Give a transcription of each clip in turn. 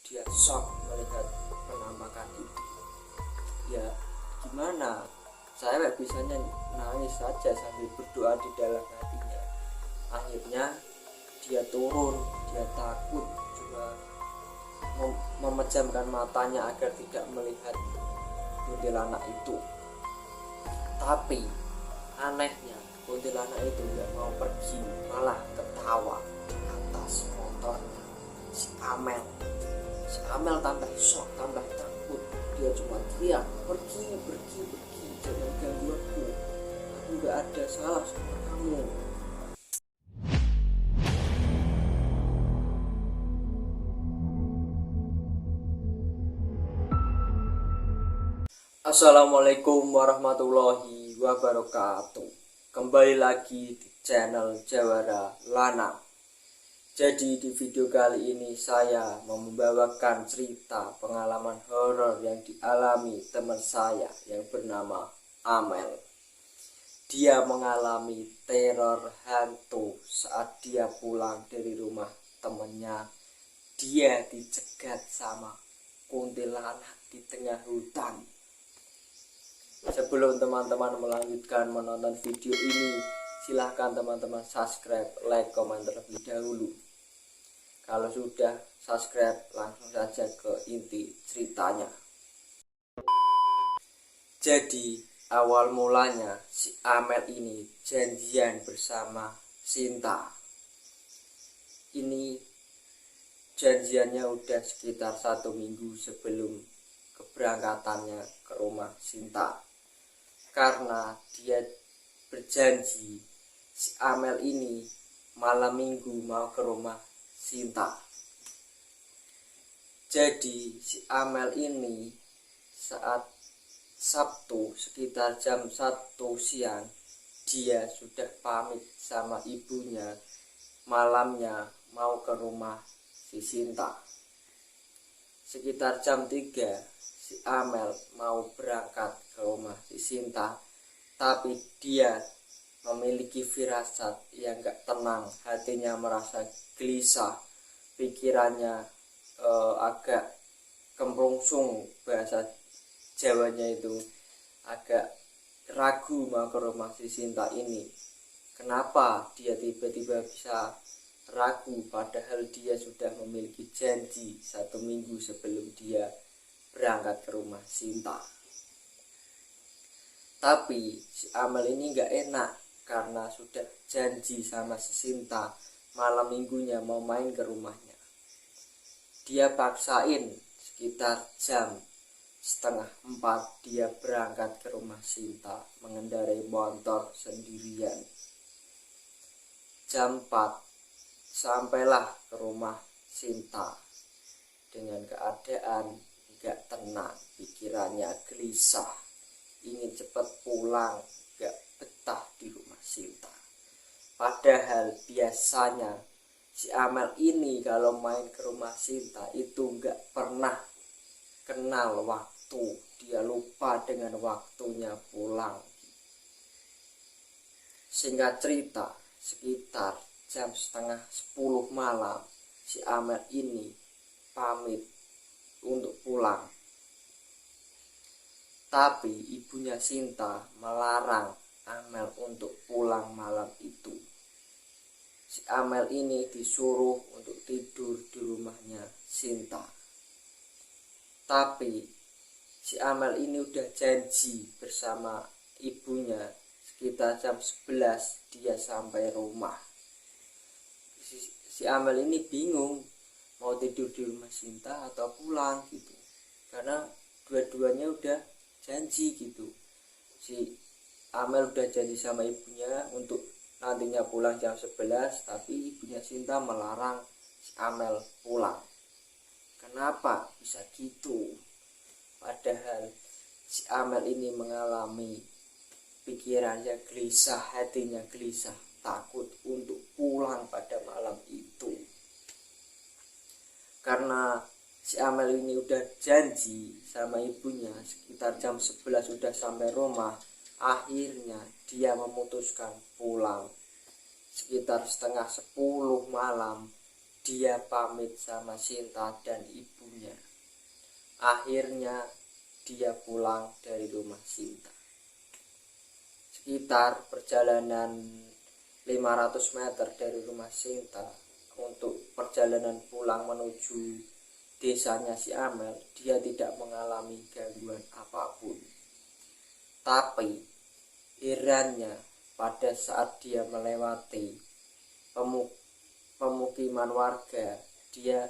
dia shock melihat penampakan itu. Ya gimana, saya bisanya nangis saja sambil berdoa di dalam hatinya. Akhirnya dia turun, dia takut, juga memejamkan matanya agar tidak melihat kuntilanak itu. Tapi anehnya kuntilanak itu nggak mau pergi, malah ketawa di atas motornya si Amel. Si Amel tambah shock, tambah takut. Dia cuma teriak, pergi, jangan ganggu aku nggak ada salah sama kamu. Assalamualaikum warahmatullahi wabarakatuh. Kembali lagi di channel Jawara Lana. Jadi di video kali ini saya membawakan cerita pengalaman horor yang dialami teman saya yang bernama Amel. Dia mengalami teror hantu saat dia pulang dari rumah temannya. Dia dicegat sama kuntilanak di tengah hutan. Sebelum teman-teman melanjutkan menonton video ini, silahkan teman-teman subscribe, like, komen terlebih dahulu. Kalau sudah subscribe, langsung saja ke inti ceritanya. Jadi awal mulanya si Amel ini janjian bersama Sinta. Ini janjiannya udah sekitar 1 minggu sebelum keberangkatannya ke rumah Sinta. Karena dia berjanji si Amel ini malam minggu mau ke rumah Sinta. Jadi si Amel ini saat Sabtu sekitar jam 1 siang dia sudah pamit sama ibunya, malamnya mau ke rumah si Sinta. Sekitar jam 3 si Amel mau berangkat ke rumah si Sinta, tapi dia memiliki firasat yang gak tenang, hatinya merasa gelisah, pikirannya agak kemrungsung, bahasa Jawanya itu agak ragu mau ke rumah si Sinta ini. Kenapa dia tiba-tiba bisa ragu padahal dia sudah memiliki janji 1 minggu sebelum dia berangkat ke rumah Sinta. Tapi si Amel ini gak enak karena sudah janji sama si Sinta malam minggunya mau main ke rumahnya. Dia paksain sekitar jam 3:30 dia berangkat ke rumah Sinta mengendarai motor sendirian. Jam 4 sampailah ke rumah Sinta dengan keadaan gak tenang, pikirannya gelisah, ingin cepat pulang, gak betah di rumah Sinta. Padahal biasanya si Amel ini kalau main ke rumah Sinta itu gak pernah kenal waktu, dia lupa dengan waktunya pulang. Singkat cerita, sekitar jam 9:30 malam si Amel ini pamit untuk pulang. Tapi ibunya Sinta melarang Amel untuk pulang malam itu. Si Amel ini disuruh untuk tidur di rumahnya Sinta. Tapi si Amel ini udah janji bersama ibunya sekitar jam 11 dia sampai rumah. Si Amel ini bingung mau tidur di rumah Sinta atau pulang gitu, karena dua-duanya udah janji gitu. Si Amel udah janji sama ibunya untuk nantinya pulang jam 11, tapi ibunya Sinta melarang si Amel pulang. Kenapa bisa gitu? Padahal si Amel ini mengalami pikirannya gelisah, hatinya gelisah, takut untuk pulang pada malam itu. Karena si Amel ini udah janji sama ibunya sekitar jam 11 sudah sampai rumah, akhirnya dia memutuskan pulang. Sekitar 9:30 malam dia pamit sama Sinta dan ibunya bambunya. Akhirnya dia pulang dari rumah Sinta. Sekitar perjalanan 500 meter dari rumah Sinta untuk perjalanan pulang menuju desanya si Amel, dia tidak mengalami gangguan apapun. Tapi herannya pada saat dia melewati pemukiman warga, dia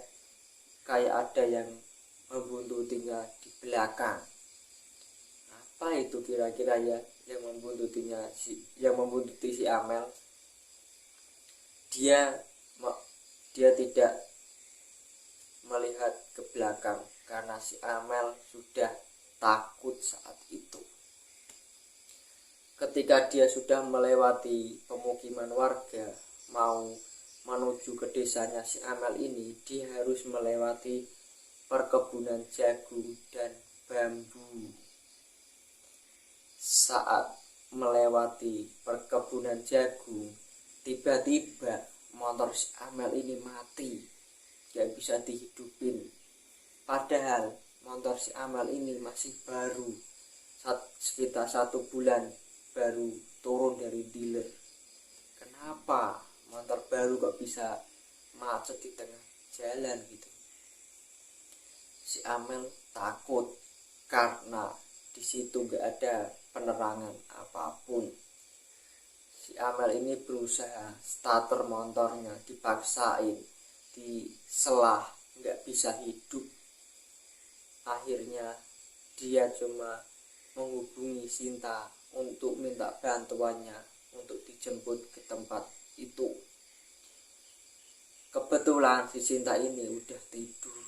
kayak ada yang membuntutinya di belakang. Apa itu kira-kira ya yang membuntuti si Amel? Dia tidak melihat ke belakang karena si Amel sudah takut saat itu. Ketika dia sudah melewati pemukiman warga mau menuju ke desanya si Amel ini, dia harus melewati perkebunan jagung dan bambu. Saat melewati perkebunan jagung, tiba-tiba motor si Amel ini mati, gak bisa dihidupin. Padahal motor si Amel ini masih baru, sekitar 1 bulan baru turun dari dealer. Kenapa motor baru kok bisa macet di tengah jalan gitu? Si Amel takut karena di situ gak ada penerangan apapun. Si Amel ini berusaha starter motornya, dipaksain, diselah, gak bisa hidup. Akhirnya dia cuma menghubungi Sinta untuk minta bantuannya untuk dijemput ke tempat itu. Kebetulan si Sinta ini udah tidur,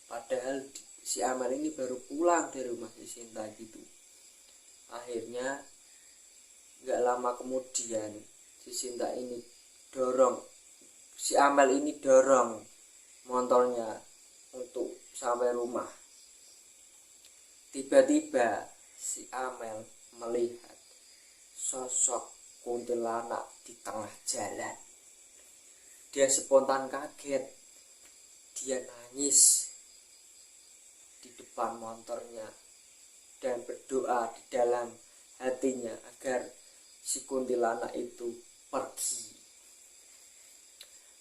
padahal si Amel ini baru pulang dari rumah si Sinta gitu. Akhirnya gak lama kemudian si Sinta ini si Amel ini dorong motornya untuk sampai rumah. Tiba-tiba si Amel melihat sosok kuntilanak di tengah jalan. Dia spontan kaget. Dia nangis di depan motornya dan berdoa di dalam hatinya agar si kuntilanak itu pergi.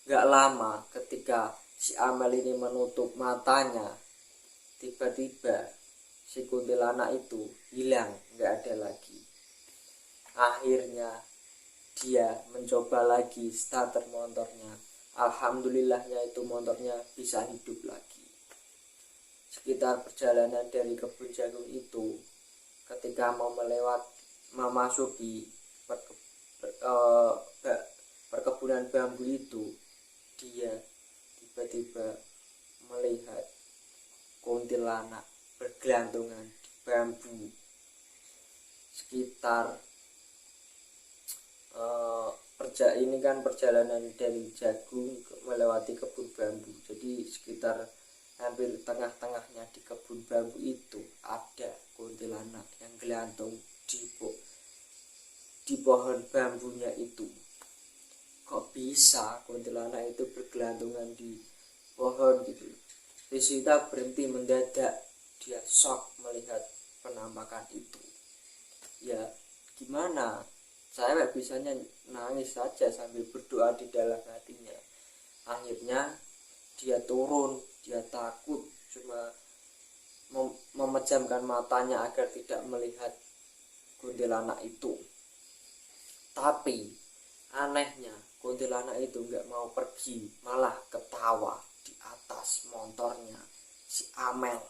Gak lama ketika si Amel ini menutup matanya, tiba-tiba si kuntilanak itu hilang, gak ada lagi. Akhirnya dia mencoba lagi starter motornya. Alhamdulillahnya itu motornya bisa hidup lagi. Sekitar perjalanan dari kebun jagung itu, ketika mau memasuki perkebunan bambu itu, dia tiba-tiba melihat kuntilanak bergelantungan di bambu. Sekitar ini kan perjalanan dari jagung melewati kebun bambu, jadi sekitar hampir tengah-tengahnya di kebun bambu itu ada kuntilanak yang gelantung di pohon bambunya itu. Kok bisa kuntilanak itu bergelantungan di pohon gitu? Sinta berhenti mendadak, dia shock melihat penampakan itu. Ya gimana, saya bisanya nangis saja sambil berdoa di dalam hatinya. Akhirnya dia turun, dia takut, cuma memejamkan matanya agar tidak melihat kuntilanak itu. Tapi anehnya kuntilanak itu nggak mau pergi, malah ketawa di atas motornya si Amel.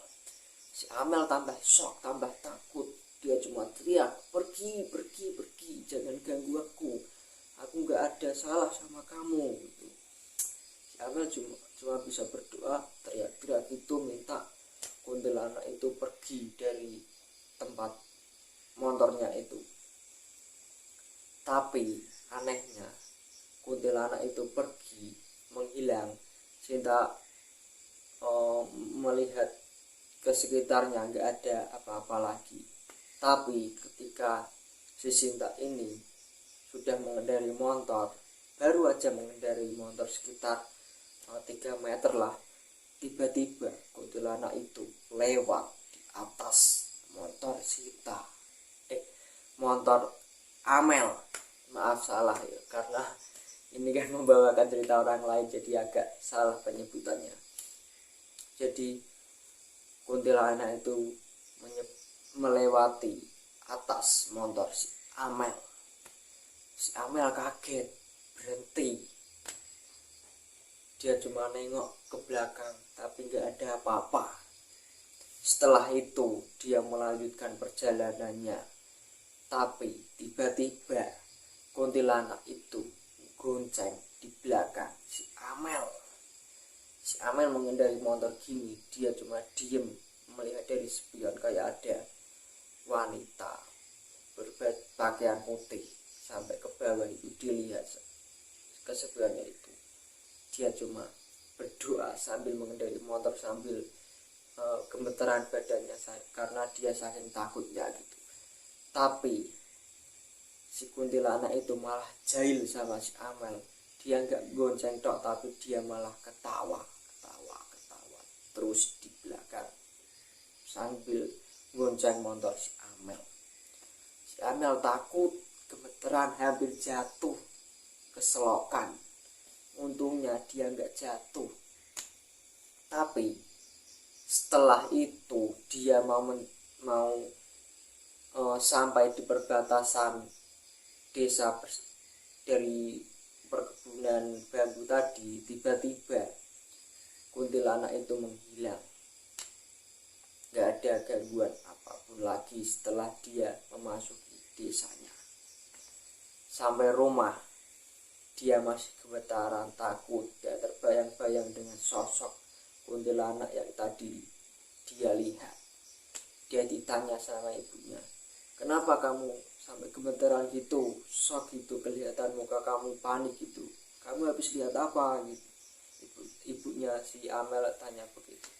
Si Amel tambah shock, tambah takut. Dia cuma teriak, pergi, pergi, pergi, jangan ganggu aku nggak ada salah sama kamu gitu. Si Amel cuma bisa berdoa, teriak-teriak itu, minta kuntilanak itu pergi dari tempat motornya itu. Tapi anehnya kuntilanak itu pergi, menghilang. Sinta melihat ke sekitarnya nggak ada apa-apa lagi. Tapi ketika si Sinta ini sudah mengendarai motor, baru aja mengendarai motor sekitar 3 meter lah, tiba-tiba kuntilanak itu lewat di atas motor Sita, motor Amel, maaf salah ya, karena ini kan membawakan cerita orang lain jadi agak salah penyebutannya. Jadi kuntilanak itu melewati atas motor si Amel. Si Amel kaget, berhenti. Dia cuma nengok ke belakang tapi nggak ada apa-apa. Setelah itu dia melanjutkan perjalanannya, tapi tiba-tiba kuntilanak itu gonceng di belakang si Amel. Si Amel mengendarai motor gini, dia cuma diem melihat dari spion kayak ada wanita berpakaian putih sampai ke bawah itu, dilihat ke sebelahnya itu. Dia cuma berdoa sambil mengendarai motor sambil gemeteran badannya karena dia saking takutnya gitu. Tapi si kuntilanak itu malah jahil sama si Amel. Dia nggak gonceng tok, tapi dia malah ketawa terus di belakang sambil gonceng motor si Amel. Si Amel takut, gemeteran, hampir jatuh ke selokan. Untungnya dia nggak jatuh. Tapi setelah itu dia mau sampai di perbatasan desa dari perkebunan bambu tadi, tiba-tiba kuntilanak itu menghilang. Gak ada gangguan apapun lagi setelah dia memasuki desanya. Sampai rumah dia masih gemetaran, takut, gak terbayang-bayang dengan sosok kuntilanak yang tadi dia lihat. Dia ditanya sama ibunya, kenapa kamu sampai gemetaran gitu, shock gitu, kelihatan muka kamu panik gitu, kamu habis lihat apa gitu. Ibunya si Amel tanya begitu.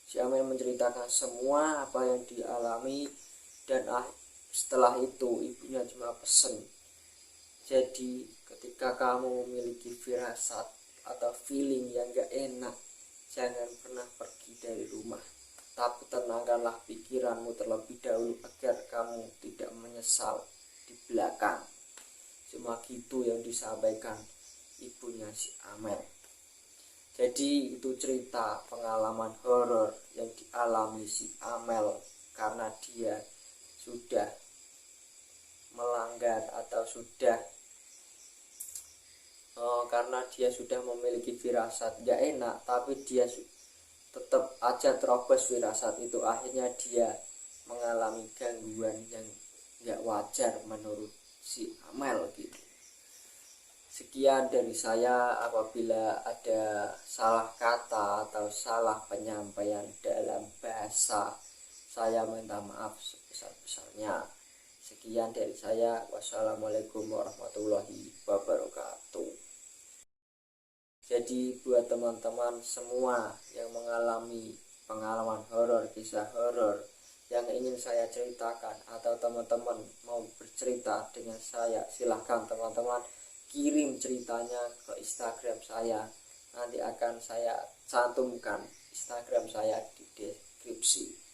Si Amel menceritakan semua apa yang dialami, dan setelah itu ibunya cuma pesen, jadi ketika kamu memiliki firasat atau feeling yang gak enak, jangan pernah pergi dari rumah, tapi tenangkanlah pikiranmu terlebih dahulu agar kamu tidak menyesal di belakang. Cuma gitu yang disampaikan ibunya si Amel. Jadi itu cerita pengalaman horor yang dialami si Amel karena dia sudah melanggar atau karena dia sudah memiliki firasat gak enak, tapi dia tetap aja terobos firasat itu. Akhirnya dia mengalami gangguan yang gak wajar menurut si Amel gitu. Sekian dari saya, apabila ada salah kata atau salah penyampaian dalam bahasa, saya minta maaf sebesar-besarnya. Sekian dari saya, wassalamualaikum warahmatullahi wabarakatuh. Jadi buat teman-teman semua yang mengalami pengalaman horor, kisah horor yang ingin saya ceritakan, atau teman-teman mau bercerita dengan saya, silahkan teman-teman kirim ceritanya ke Instagram saya. Nanti akan saya cantumkan Instagram saya di deskripsi.